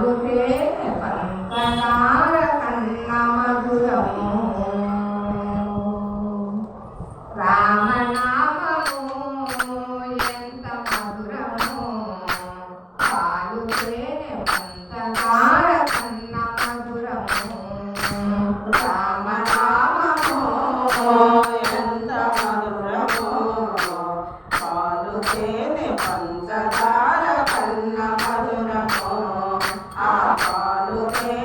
పాలుకే పంచదార కన్న మధురము రామనామము ఎంత మధురము పాలుకే పంచదార కన్న మధురము రామనామము ఎంత మధురమో పాలుకే పంచదార కన్న మధురమో ఆ పాలుకే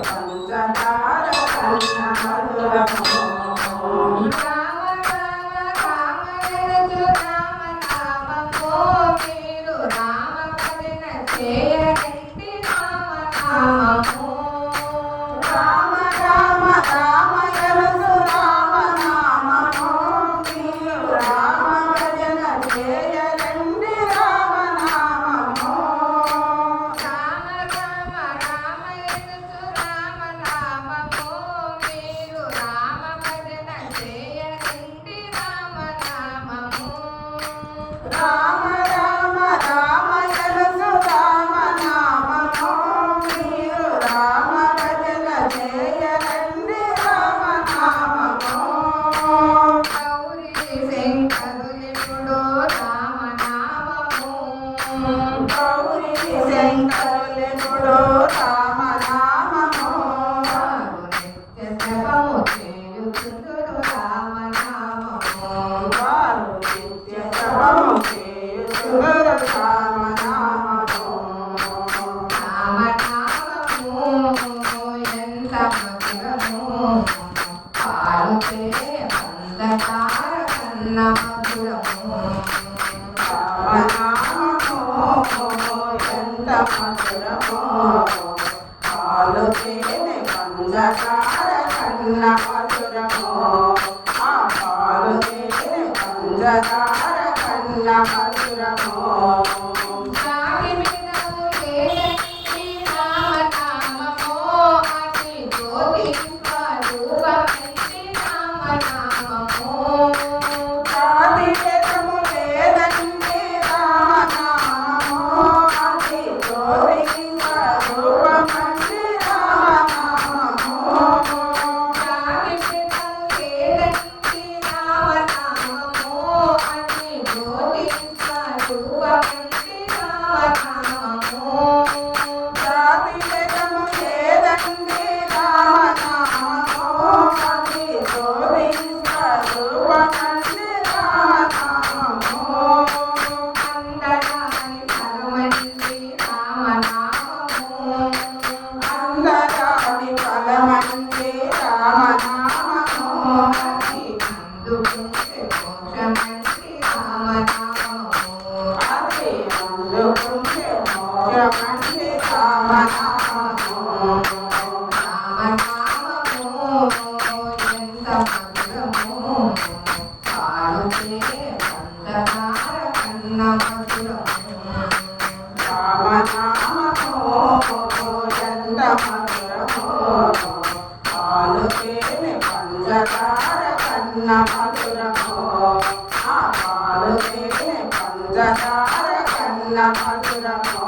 పంచదార కన్న మధురమో శంకరులెప్పుడు రామనామము వారు నిత్య జపము చేయుచుందురు రామనామము రామనామము ఎంత మధురము పాలుకే పంచదార కన్న మధురము ఎంత మధురమో పాలుకే పంచదార కన్న మధురమో ఆ పాలుకే పంచదార కన్న మధురమో పంచదార కన్న మధురమో ఆ పాలుకే పంచదార కన్న మధురమో